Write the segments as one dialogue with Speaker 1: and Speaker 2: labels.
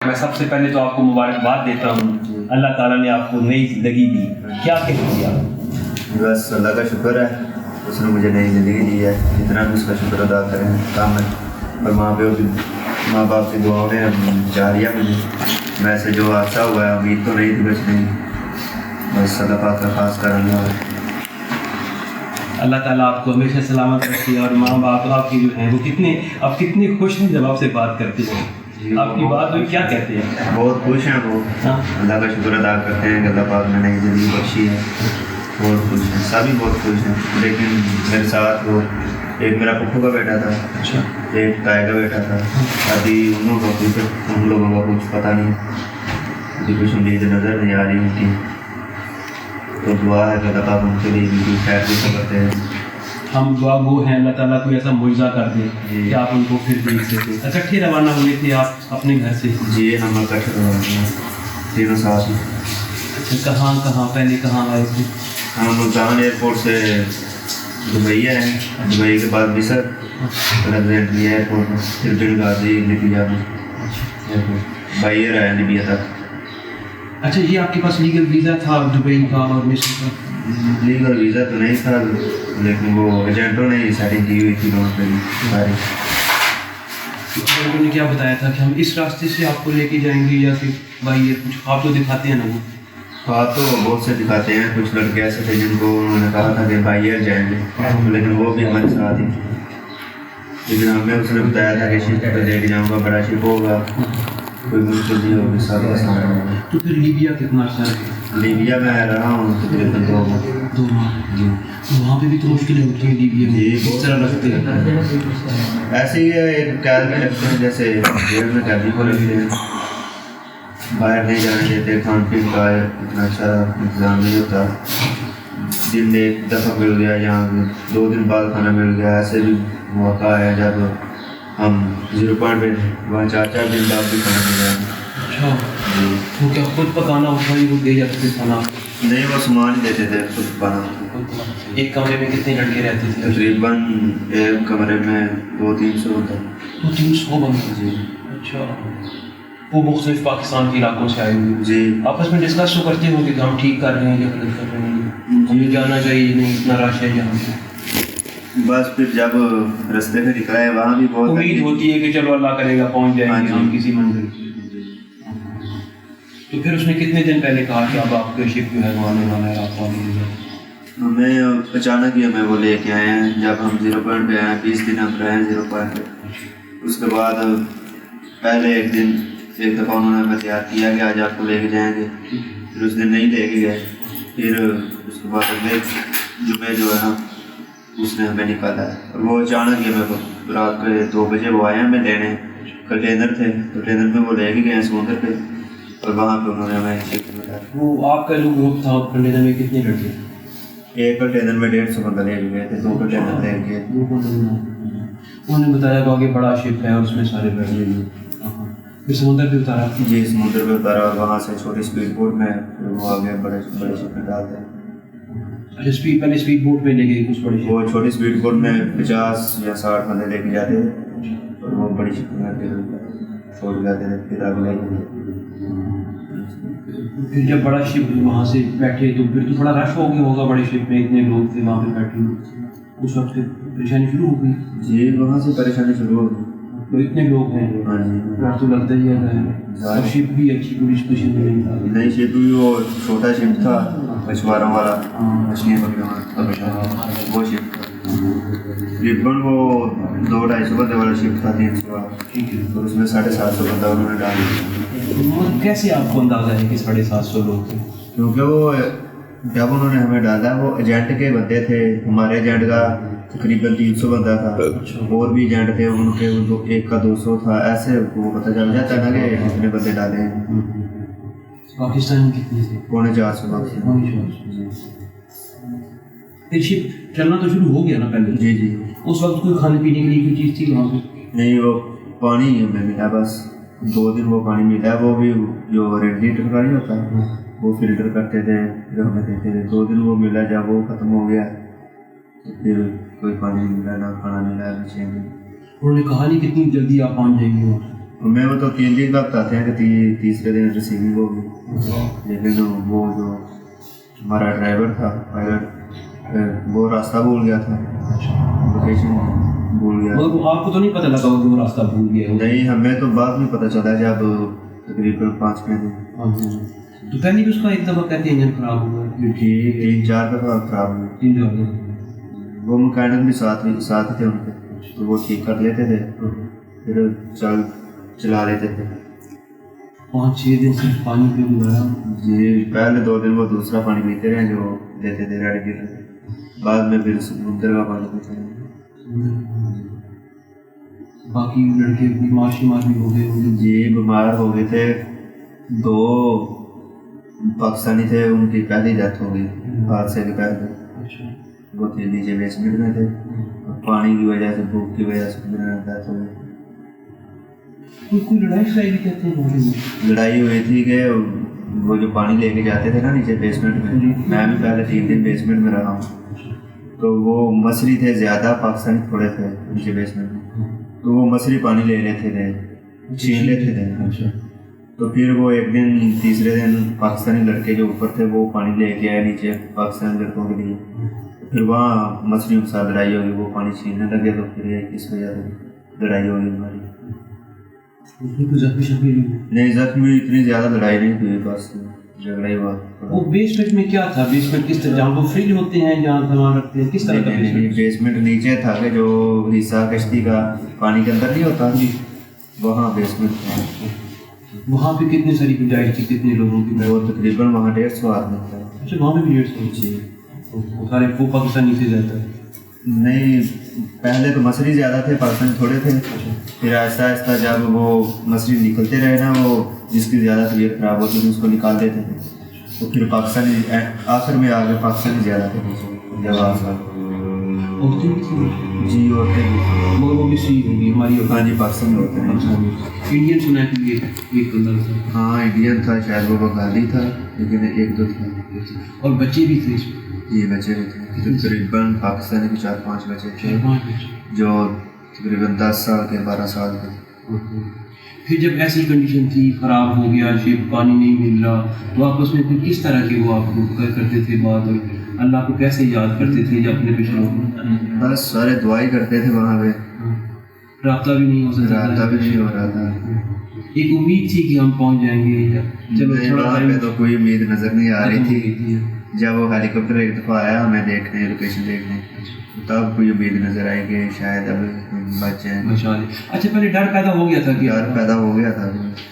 Speaker 1: میں سب سے پہلے تو آپ کو مبارکباد دیتا ہوں، اللہ تعالیٰ نے آپ کو نئی زندگی دی، کیا کہتے ہیں آپ؟
Speaker 2: بس اللہ کا شکر ہے، اس نے مجھے نئی زندگی دی ہے، جتنا بھی اس کا شکر ادا کریں کام ہے، اور ماں باپ کی دعاؤں نے جاری ہے مجھے، ویسے جو حادثہ ہوا ہے امید تو نہیں تھی کچھ نہیں، بس اللہ پاک کا خاص کرنا ہے۔
Speaker 1: اللہ تعالیٰ آپ کو ہمیشہ سلامت رکھے، اور ماں باپ آپ کی جو ہیں وہ کتنے خوش ہیں جب آپ سے بات کرتے ہیں، آپ کی بات ہوئی کیا کہتے ہیں؟
Speaker 2: بہت خوش ہیں وہ، اللہ کا شکر ادا کرتے ہیں کہ اللہ پاک نے نئی زندگی بخشی ہے، بہت خوش ہیں، سبھی بہت خوش ہیں، لیکن میرے ساتھ وہ ایک میرا پپھو کا بیٹا تھا، ایک تائی کا بیٹا تھا، ابھی ان لوگوں کا کچھ پتہ نہیں، ابھی کچھ امید نظر نہیں آ رہی ان کی، تو دعا ہے کہ اللہ پاک ان کے لیے بھی خیر بھی کرتے ہیں۔
Speaker 1: ہم دعا گو ہیں اللہ تعالیٰ کوئی ایسا معجزہ کر دے کہ آپ ان کو پھر دیکھ سکیں۔ اکٹھے روانہ ہوئے تھے آپ اپنے گھر سے؟
Speaker 2: جی ہم اکٹھے روانہ ہوئے تینوں ساتھ میں۔
Speaker 1: اچھا، کہاں پہلے کہاں آئے تھے؟
Speaker 2: ہم ملتان ایئرپورٹ سے دبئی آئے، دبئی کے بعد مصر، الیگزینڈری ایئرپورٹ میں، پھر بن غازی لیبیا میں، بائی ایئر آیا لیبیا تک۔
Speaker 1: اچھا، یہ آپ کے پاس لیگل ویزا تھا دبئی کا اور مصر کا؟
Speaker 2: لیگل ویزا تو نہیں تھا، لیکن وہ ایجنٹوں نے سیٹنگ کی ہوئی تھی وہاں پہ ساری۔
Speaker 1: ایجنٹوں نے کیا بتایا تھا کہ ہم اس راستے سے آپ کو لے کے جائیں گے، یا پھر بائی ایئر کچھ خواب تو دکھاتے ہیں نا وہ؟
Speaker 2: خواب تو بہت سے دکھاتے ہیں، کچھ لڑکے ایسے تھے جن کو انہوں نے کہا تھا کہ بائی ایئر جائیں گے، لیکن وہ بھی ہمارے ساتھ ہی، لیکن ہمیں اس نے بتایا تھا کہ شپ پہ لے کے جاؤں گا، بڑا شپ ہوگا، کوئی مشکل نہیں ہوگی، سب آسان ہوگا۔
Speaker 1: تو پھر لیبیا کتنا عرصہ ہے؟
Speaker 2: لیبیا میں رہا ہوں تقریباً 2 ماہ۔
Speaker 1: 2 ماہ؟
Speaker 2: جی
Speaker 1: وہاں پہ بھی تو مشکلیں ہوتی ہیں لیبیا میں، کس طرح رکھتے ہیں؟
Speaker 2: ایسے ہی ہے، ایک قید میں رکھتے ہیں جیسے جیل میں قیدی کو رکھتے ہیں، باہر نہیں جانے دیتے، کھان پین کا اتنا اچھا انتظام نہیں ہوتا، دن میں 1 دفعہ مل گیا یا 2 دن بعد کھانا مل گیا، ایسے بھی موقع ہے جب ہم 0 پوائنٹ پہ وہاں 4 دن بعد بھی کھانا مل گیا۔
Speaker 1: اچھا،
Speaker 2: جی
Speaker 1: وہ کیا خود پکانا ہوتا ہے، وہ دے جاتے تھے کھانا؟
Speaker 2: نہیں، وہ سامان ہی دیتے تھے خود بنا۔
Speaker 1: ایک کمرے میں کتنے لڑکے رہتے تھے؟
Speaker 2: تقریباً ایک کمرے میں 200-300 ہوتا ہے۔
Speaker 1: 200-300 بندے؟
Speaker 2: جی
Speaker 1: اچھا، وہ مختلف پاکستان کے علاقوں سے آئے ہوئے؟
Speaker 2: جی
Speaker 1: آپس میں ڈسکس تو کرتے ہوں کہ ہم ٹھیک کر رہے ہیں یا غلط کر رہے ہیں، ہمیں جانا چاہیے نہیں، اتنا رش ہے یہاں پہ؟
Speaker 2: بس پھر جب رستے پہ نکلا ہے وہاں بھی بہت
Speaker 1: امید ہوتی ہے کہ چلو اللہ کرے گا پہنچ جائیں گے ہم کسی منزل۔ تو پھر اس نے کتنے دن پہلے کہا کہ اب آپ کا شپ جو ہے وہ آنے والا ہے، آپ آنے گے؟
Speaker 2: ہمیں اچانک ہی ہمیں وہ لے کے آئے ہیں، جب ہم 0 پوائنٹ پہ آئے ہیں، 20 دن ہم رہے ہیں 0 پوائنٹ پہ۔ اس کے بعد پہلے ایک دفعہ انہوں نے ہمیں تیار کیا کہ آج آپ کو لے کے جائیں گے، پھر اس دن نہیں لے کے گئے، پھر اس کے بعد اگلے جمعے جو ہے نا اس نے ہمیں نکالا ہے، اور وہ اچانک ہی ہمیں رات کے 2 بجے وہ آئے ہیں ہمیں لینے، کنٹینر تھے، کنٹینر میں وہ لے کے گئے ہیں سمندر پہ، اور وہاں پہ انہوں نے ہمیں شپ میں ڈالا۔
Speaker 1: وہ آپ کا جو گروپ تھا کنٹینر میں کتنے لڑکے؟
Speaker 2: ایک کنٹینر میں 150 بندہ لے کے گئے تھے، 2 کنٹینر لے کے۔
Speaker 1: انہوں نے بتایا کہ آگے بڑا شپ ہے اور اس میں سارے بیٹھ گئے، پھر سمندر پہ اتارا؟
Speaker 2: جی سمندر پہ اتارا، اور وہاں سے چھوٹی اسپیڈ بوٹ میں پھر وہ آگے بڑے شپ میں ڈالتے ہیں۔
Speaker 1: اچھا، پہلے اسپیڈ بوٹ میں لے گئے کچھ بڑی شپ؟
Speaker 2: وہ چھوٹی اسپیڈ بوٹ میں 50 یا 60 بندے لے کے جاتے تھے، اور وہ بڑی شپ میں چھوڑ جاتے تھے، پھر اگلے
Speaker 1: پھر جب بڑا شپ وہاں سے بیٹھے تو پھر تو بڑا رش ہو گیا ہوگا بڑے شپ میں، اتنے لوگ تھے وہاں پہ بیٹھے ہوئے، اس وقت پھر پریشانی شروع ہو گئی؟
Speaker 2: جی وہاں سے پریشانی شروع ہو گئی،
Speaker 1: تو اتنے لوگ ہیں،
Speaker 2: ہاں جی،
Speaker 1: ڈر تو لگتا ہی ہے، اور شپ بھی اچھی پولیس پوزیشن میں نہیں تھا؟
Speaker 2: نئی شپ بھی وہ چھوٹا شپ تھا مچھواروں والا، مچھلیاں پکڑنا، وہ شپ تھا تقریباً وہ 200-250 بندے والا شپ تھا، 300 والا، اور اس میں 750 بندہ انہوں نے ڈال دیا۔
Speaker 1: کیسے آپ کو اندازہ ہے کہ 750 لوگ تھے؟
Speaker 2: کیونکہ وہ جب انہوں نے ہمیں ڈالا وہ ایجنٹ کے بندے تھے، ہمارے ایجنٹ کا تقریباً 300 بندہ تھا، اور بھی ایجنٹ تھے ان کے، ایک کا 200 تھا، ایسے وہ پتہ چل جاتا ہے نا کہ کتنے بندے ڈالے ہیں۔
Speaker 1: پاکستان میں کتنے تھے؟
Speaker 2: 450۔
Speaker 1: پھر شپ چلنا تو شروع ہو گیا نا پہلے؟
Speaker 2: جی جی۔
Speaker 1: اس وقت کوئی کھانے پینے کے لیے کوئی چیز تھی وہاں پہ؟
Speaker 2: نہیں، وہ پانی ہمیں ملا، بس 2 دن وہ پانی ملا، وہ بھی جو ریڈ لیٹر کا نہیں ہوتا وہ فلٹر کرتے تھے پھر ہمیں دیتے تھے، 2 دن وہ ملا، جب وہ ختم ہو گیا تو پھر کوئی پانی نہیں ملا، نہ کھانا ملا، کچھ نہیں۔
Speaker 1: انہوں نے کہا نہیں کتنی جلدی آپ پہنچ جائیں گے وہاں؟
Speaker 2: میں وہ تو 3 دن کا بتاتے ہیں کہ تیسرے دن ریسیونگ ہوگی، لیکن وہ جو ہمارا ڈرائیور تھا پائلٹ وہ راستہ بھول گیا تھا، لوکیشن بھول گیا۔
Speaker 1: مطلب آپ کو تو نہیں پتہ لگا وہ راستہ بھول گیا؟
Speaker 2: نہیں، ہمیں تو بعد میں پتہ چلا جب تقریباً 5 مہینے۔
Speaker 1: تو پہلے بھی اس کا ایک دفعہ کہتے ہیں انجن خراب ہوا ہے؟
Speaker 2: جی 3-4 دفعہ خراب ہوئی۔
Speaker 1: 3 دفعہ؟
Speaker 2: وہ مکینک بھی ساتھ تھے ان کے، تو وہ ٹھیک کر لیتے تھے، پھر چلا لیتے تھے۔
Speaker 1: 5-6 دن صرف پانی پہ گزارا؟
Speaker 2: جی پہلے 2 دن وہ دوسرا پانی پیتے رہے جو دیتے تھے ریڈ گیٹر، بعد میں پھر سمندر کا پانی پیتے رہے۔
Speaker 1: باقی لڑکے بیمار شمار بھی ہو گئے ہوں گے؟
Speaker 2: جی بیمار ہو گئے تھے، 2 پاکستانی تھے، ان کی پہلی ڈیتھ ہو گئی حادثے کے پہلے۔ وہ تھے نیچے بیسمنٹ میں تھے، پانی کی وجہ سے، بھوک کی وجہ سے ڈیتھ ہو گئی۔
Speaker 1: کوئی لڑائی شڑائی بھی کہتے ہیں؟
Speaker 2: لڑائی ہوئی تھی کہ وہ جو پانی لے کے جاتے تھے نا نیچے بیسمنٹ میں، میں بھی پہلے 3 دن بیسمنٹ میں رہا ہوں، تو وہ مصری تھے زیادہ، پاکستانی تھوڑے تھے نیچے بیسمنٹ میں، تو وہ مصری پانی لے لیتے تھے، چھین لیتے تھے۔ تو پھر وہ ایک دن تیسرے دن پاکستانی لڑکے جو اوپر تھے وہ پانی لے کے آئے نیچے پاکستانی لڑکوں کے لیے، پھر وہاں مصریوں کے ساتھ لڑائی ہوگی، وہ پانی چھیننے لگے، تو پھر اس وجہ سے لڑائی ہوگی ہماری۔ نہیں، زخمی اتنی زیادہ لڑائی نہیں ہوئی، بس جھگڑا ہی ہوا۔
Speaker 1: وہ بیسمنٹ میں کیا تھا؟ بیسمنٹ کس طرح، جہاں وہ فریج ہوتے ہیں، جہاں سامان رکھتے ہیں، کس طرح کا
Speaker 2: بیسمنٹ نیچے تھا کہ جو حصہ کشتی کا پانی کے اندر نہیں ہوتا، وہاں بیسمنٹ تھا۔
Speaker 1: وہاں پہ کتنے ساری گنجائش تھی، کتنے لوگوں کی؟
Speaker 2: وہ تقریباً وہاں 150 آدمی تھا۔
Speaker 1: اچھا، وہاں پہ بھی 150؟
Speaker 2: جی
Speaker 1: سارے وہ پاکستانی سے زیادہ؟
Speaker 2: نہیں، پہلے تو مصری زیادہ تھے، پاکستانی تھوڑے تھے، پھر آہستہ آہستہ جب وہ مصری نکلتے رہے نا، وہ جس کی زیادہ طبیعت خراب ہوتی تھی اس کو نکال دیتے تھے، تو پھر پاکستانی آخر میں آگے پاکستانی زیادہ تھے جب آخر۔ جی عورتیں بھی،
Speaker 1: مگر وہ بھی صحیح ہوگی ہماری؟
Speaker 2: ہاں جی پاکستانی ہوتے ہیں۔
Speaker 1: انڈین سنا ہے کہ ایک بندہ تھا؟
Speaker 2: ہاں انڈین تھا، شاید وہ بنگالی تھا، لیکن 1-2 تھا۔
Speaker 1: اور بچے بھی تھے اس میں؟
Speaker 2: جی بچے بھی تھے، تقریباً پاکستانی کے 4-5 بچے تھے جو تقریباً 10 سال کے 12 سال کے۔
Speaker 1: پھر جب ایسی کنڈیشن تھی، خراب ہو گیا، شپ پانی نہیں مل رہا، تو آپ اس میں پھر کس طرح کے وہ آپ کو کرتے تھے بات، اور اللہ کو کیسے یاد کرتے تھے جب اپنے پیشوں کو؟
Speaker 2: بس سارے دعائی کرتے تھے وہاں پہ،
Speaker 1: رابطہ بھی نہیں ہو سکتا،
Speaker 2: رابطہ بھی نہیں ہو رہا تھا۔
Speaker 1: ایک امید تھی کہ ہم پہنچ جائیں گے، چلو
Speaker 2: وہاں پہ تو کوئی امید نظر نہیں آ رہی تھی۔ جب وہ ہیلی کاپٹر ایک دفعہ آیا ہمیں دیکھنے، لوکیشن دیکھنے، تب کوئی امید نظر آئی کہ شاید اب بچ جائیں۔
Speaker 1: اچھا، پہلے ڈر پیدا ہو گیا تھا؟ کہ
Speaker 2: ڈر پیدا ہو گیا تھا،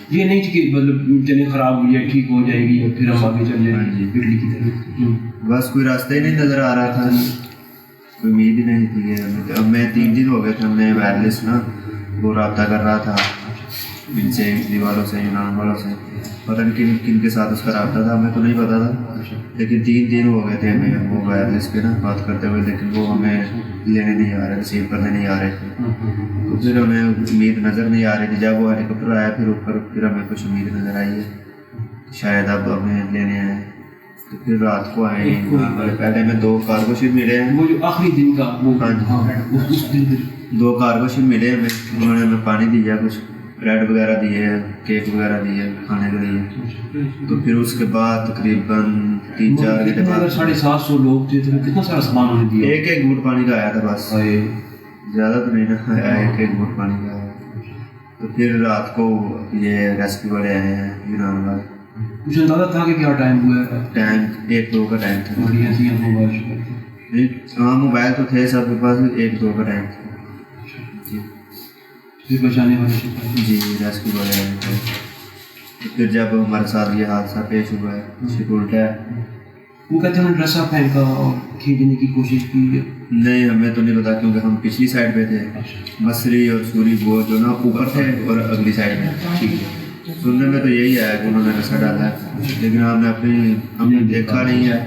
Speaker 1: یہ نہیں کہ مطلب چلے خراب ہو جائے، ٹھیک ہو جائے گی اور پھر ہم آگے چل جائیں گے اٹلی کی طرف؟
Speaker 2: بس کوئی راستہ ہی نہیں نظر آ رہا تھا، کوئی امید ہی نہیں تھی۔ اب میں 3 دن ہو گئے تھے، ہم نے وائرلیس نا وہ رابطہ کر رہا تھا ان سے، اٹلی والوں سے، یونان والوں سے، پتہ نہیں کن کے ساتھ اس کا رابطہ تھا، ہمیں تو نہیں پتا تھا، لیکن 3 دن ہو گئے تھے ہمیں وہ وائرلیس پہ نا بات کرتے ہوئے، لیکن وہ ہمیں لینے نہیں آ رہے، ریسیو کرنے نہیں آ رہے تھے، تو پھر ہمیں امید نظر نہیں آ رہی تھی۔ جب وہ ہیلی کاپٹر آیا پھر اوپر، پھر ہمیں کچھ امید نظر آئی ہے شاید اب ہمیں لینے آئے، تو پھر رات کو آئے ہیں۔ پہلے ہمیں 2 کارگو شپ ملے ہیں،
Speaker 1: وہ جو آخری دن کا وہ، اس دن
Speaker 2: 2 کارگو شپ ملے ہمیں، انہوں نے ہمیں پانی دیا، کچھ بریڈ وغیرہ دیے، کیک وغیرہ دیے کھانے کے لیے، تو پھر اس کے بعد تقریباً 3-4 گھنٹے بعد
Speaker 1: 750 لوگ تھے، تو کتنا سارا سامان انہیں دیا؟
Speaker 2: ایک گھوٹ پانی کا آیا تھا بس، زیادہ تو نہیں نا آیا، ایک گھوٹ پانی کا آیا۔ تو پھر رات کو یہ ریسکیو والے آئے ہیں، یونان والے۔
Speaker 1: کچھ اندازہ تھا کہ کیا ٹائم ہوا ہے؟
Speaker 2: ٹائم 1-2 کا ٹائم تھا۔
Speaker 1: بڑی ایسی موبائل؟
Speaker 2: ہاں موبائل تو تھے سب کے پاس، 1-2 کا ٹائم تھا جی۔
Speaker 1: پھر بچانے والے
Speaker 2: جی ریسکیو والے آئے تھے۔ پھر جب ہمارے ساتھ یہ حادثہ پیش ہوا ہے، شپ الٹا ہے،
Speaker 1: وہ کہتے ہیں رسا پھینکا اور کھینچنے کی کوشش کی؟
Speaker 2: نہیں ہمیں تو نہیں پتا، کیونکہ ہم پچھلی سائڈ پہ تھے، مصری اور سوری وہ جو نا اوپر تھے اور اگلی سائڈ میں۔ ٹھیک ہے، سننے میں تو یہی آیا کہ انہوں نے رسا ڈالا ہے، لیکن ہم نے دیکھا نہیں ہے،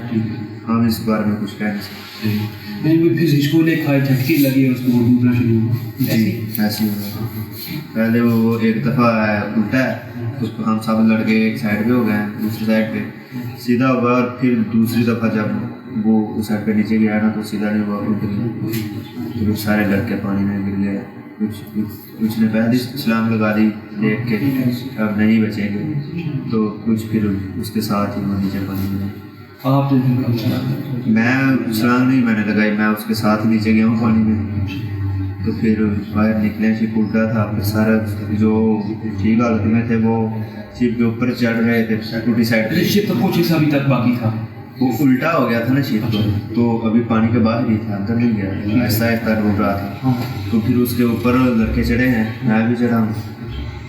Speaker 2: ہم اس بارے میں کچھ کہہ نہیں سکتے۔
Speaker 1: پھر ہچکولے کھائے، جھٹکے لگے، اس کو ڈوبنا شروع ہوا؟
Speaker 2: جی ایسے ہی ہوا۔ پہلے وہ ایک دفعہ الٹا ہے، اس کو ہم سب لڑکے ایک سائڈ پہ ہو گئے ہیں، دوسری سائڈ پہ سیدھا ہوا، اور پھر دوسری دفعہ جب وہ اس سائڈ پہ نیچے گیا نا تو سیدھا نہیں ہوا، الٹ گیا، پھر سارے لڑکے پانی میں گر گئے، کچھ نے پہلے اسلام لگا دی دیکھ کے اب نہیں بچیں گے، تو کچھ پھر اس کے ساتھ ہی وہ نیچے پانی میں.
Speaker 1: آپ نے
Speaker 2: میں اسلام نہیں میں نے لگائی، میں اس کے ساتھ نیچے گیا ہوں پانی میں. تو پھر باہر نکلے، شپ الٹا تھا. پھر سارا جو ٹھیک حالت میں تھے وہ شپ کے اوپر چڑھ رہے تھے ٹوٹی سائڈ پہ.
Speaker 1: شپ تو کچھ حصہ ابھی تک باقی تھا،
Speaker 2: وہ الٹا ہو گیا تھا نا شپ تو ابھی پانی کے باہر ہی تھا، اندر نہیں گیا، آہستہ آہستہ ڈوب رہا تھا. تو پھر اس کے اوپر لڑکے چڑھے ہیں، میں بھی چڑھا ہوں.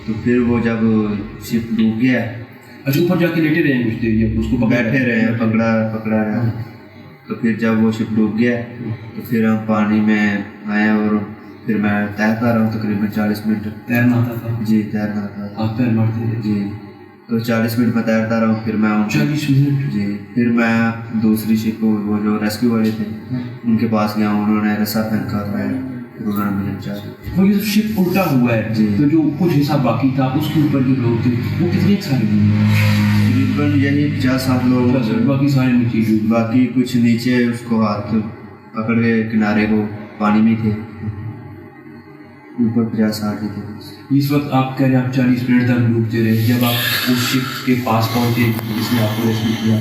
Speaker 2: تو پھر وہ جب شپ ڈوب گیا،
Speaker 1: اچھا اوپر جا کے لیٹے رہے ہیں کچھ دیر، اس کو
Speaker 2: بیٹھے رہے پکڑا رہا. تو پھر جب وہ شپ ڈوب گیا تو پھر ہم پانی میں آئے اور پھر میں تیرتا رہا ہوں تقریباً 40 منٹ.
Speaker 1: تیرنا آتا تھا؟
Speaker 2: جی تیرنا آتا تھا.
Speaker 1: آپ تیر مارتے تھے؟
Speaker 2: جی. تو 40 منٹ میں تیرتا رہا ہوں. پھر میں
Speaker 1: 40 منٹ؟
Speaker 2: جی. پھر میں دوسری شپ کو وہ جو ریسکیو والے تھے ان کے پاس گیا ہوں، انہوں نے رسا پھینکا تھا، پھر انہوں نے مجھے بچا.
Speaker 1: وہ یہ شپ الٹا ہوا ہے
Speaker 2: جی.
Speaker 1: تو جو کچھ حصہ باقی تھا اس کے اوپر جو لوگ تھے وہ کتنے سارے
Speaker 2: تقریباً یہی 50-60 لوگ،
Speaker 1: باقی سارے نیچے ڈوبے.
Speaker 2: باقی کچھ نیچے اس کو ہاتھ پکڑ کے کنارے کو پانی میں تھے، اوپر 50-60 تھے.
Speaker 1: اس وقت آپ کہہ رہے ہیں آپ 40 منٹ تک ڈوبتے رہے. جب آپ اس شپ کے پاس پہنچے جس نے آپ کو ریسکیو کیا،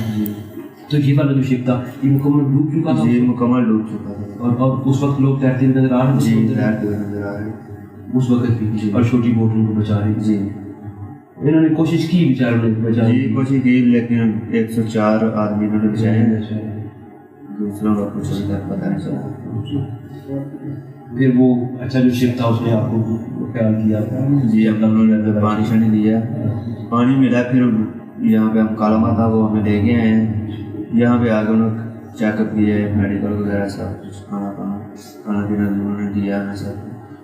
Speaker 1: تو یہ والا جو شپ تھا یہ مکمل ڈوب چکا تھا؟
Speaker 2: جی مکمل ڈوب چکا تھا.
Speaker 1: اور اس وقت لوگ تیرتے ہوئے نظر آ رہے
Speaker 2: جی
Speaker 1: تھے؟
Speaker 2: تیرتے ہوئے نظر آ رہے
Speaker 1: اس وقت بھی، اور چھوٹی بوٹ ان کو بچا رہی.
Speaker 2: جی.
Speaker 1: انہوں نے کوشش کی بیچاروں نے بچانے
Speaker 2: جی کوشش کی، لیکن 104 آدمی انہوں نے بچائے ہیں، دوسروں کا کچھ ابھی تک پتہ نہیں چلا.
Speaker 1: پھر وہ اچھا جو شپ تھا اس نے آپ کو خیال کیا؟
Speaker 2: جی اب انہوں نے پانی شانی دیا، پانی ملا. پھر یہاں پہ ہم کالما تھا وہ ہمیں لے کے آئے ہیں. یہاں پہ آگے انہوں نے چیک اپ کیے، میڈیکل وغیرہ سب کچھ، کھانا پینا انہوں نے دیا ہمیں سب.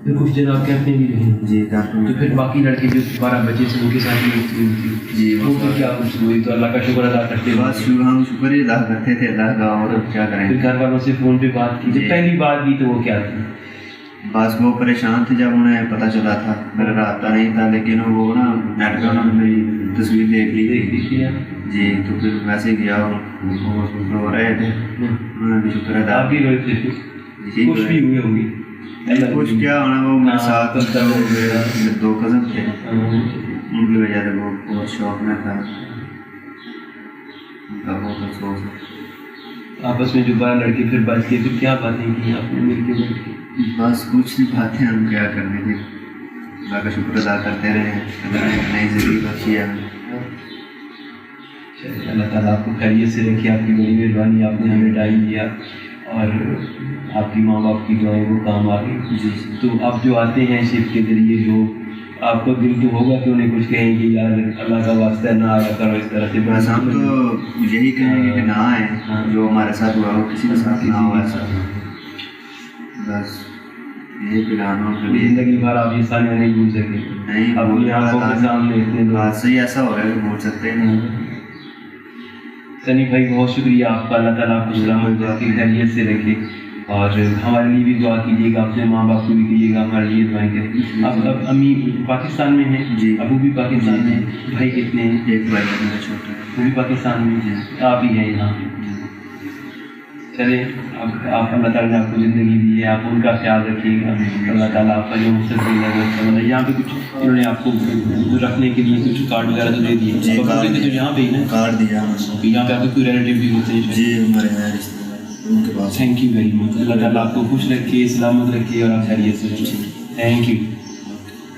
Speaker 1: پھر کچھ دن آپ کیمپ میں بھی رہے؟
Speaker 2: جی کیمپ میں.
Speaker 1: تو پھر باقی لڑکے جو 12 بچے تھے ان کے ساتھ بھی ہوئی تھی؟
Speaker 2: جی
Speaker 1: وہ تو کیا کچھ ہوئی؟ تو اللہ کا شکر ادا کرتے ہیں.
Speaker 2: بس ہم شکر ہی ادا کرتے تھے اللہ کا، اور کیا کریں.
Speaker 1: پھر گھر والوں سے فون پہ بات کی؟ جب پہلی بات کی تو وہ کیا تھی؟
Speaker 2: بس وہ پریشان تھے جب انہیں پتہ چلا تھا، میرا رابطہ نہیں تھا، لیکن وہ نا نیٹ پہ انہوں نے میری تصویر دیکھ لی
Speaker 1: تھی.
Speaker 2: جی. تو پھر ویسے گیا اور رو رہے تھے، انہوں نے بھی شکر ادا.
Speaker 1: آپ بھی روئے تھے؟
Speaker 2: جی
Speaker 1: خوش بھی ہوئے ہوں گے.
Speaker 2: کچھ کیا ہونا، وہ میرے ساتھ 2 کزن تھے، ان کی وجہ سے وہ بہت شوق میں تھا، ان کا بہت افسوس ہے.
Speaker 1: آپس میں جو 12 لڑکے پھر بچ گئے، پھر کیا باتیں کی آپ نے مل کے بیٹھ کے؟ بس
Speaker 2: کچھ نہیں باتیں ہم کیا کرنے تھے، اللہ کا شکر ادا کرتے رہے، اللہ نے نئی زندگی بخشی ہے.
Speaker 1: اللہ تعالیٰ آپ کو خیریت سے رکھے، آپ کی بڑی مہربانی، آپ نے ہمیں ٹائم دیا اور آپ کی ماں باپ کی دعائیں وہ کام آ گئی.
Speaker 2: جی.
Speaker 1: تو آپ جو آتے ہیں شپ کے ذریعے، جو آپ کو دل تو ہوگا کہ انہیں کچھ کہیں گے یار اللہ کا واسطہ نہ آیا کرو اس طرح سے.
Speaker 2: بس ہم تو یہی کہیں گے کہ نہ آئیں، جو ہمارے ساتھ ہوا وہ کسی کے ساتھ نہ ہوا ایسا. بس یہی پلان ہو کبھی
Speaker 1: زندگی بھر آپ یہ سالیاں نہیں بھول سکے.
Speaker 2: نہیں
Speaker 1: اپنی آنکھوں کے سامنے اتنے
Speaker 2: حادثہ ہی ایسا ہو رہا ہے کہ بھول سکتے نہیں.
Speaker 1: سنی بھائی بہت شکریہ آپ کا، اللہ تعالیٰ آپ کو سلامت رکھے، خیریت سے رکھے، اور ہمارے لیے بھی دعا کیجیے گا، اپنے ماں باپ کو بھی کیجیے گا، ہمارے لیے دعائیں کریں. اب امی پاکستان میں ہیں؟
Speaker 2: جی.
Speaker 1: ابو بھی پاکستان میں ہیں؟ بھائی کتنے ہیں؟
Speaker 2: ایک بھائی میرا چھوٹا ہے،
Speaker 1: وہ بھی پاکستان میں ہیں، آپ ہی ہیں یہاں. چلیں اب آپ اللہ تعالیٰ نے آپ کو زندگی دی ہے، آپ ان کا خیال رکھیے گا. اللہ تعالیٰ آپ کا جو مستقبل ہے یہاں پہ کچھ انہوں نے آپ کو رکھنے کے لیے کچھ کارڈ وغیرہ تو دے دیے؟
Speaker 2: جی
Speaker 1: تو یہاں پہ ہی نا
Speaker 2: کارڈ دیا
Speaker 1: یہاں پہ آپ کے کوئی ریلیٹیو بھی ہوتے ہیں؟
Speaker 2: جی ہمارے ہیں رشتے دار ان کے پاس.
Speaker 1: Thank you very much. Allah تعالیٰ آپ کو خوش رکھے، سلامت رکھے اور آپ خیریت سے رکھے. Thank you.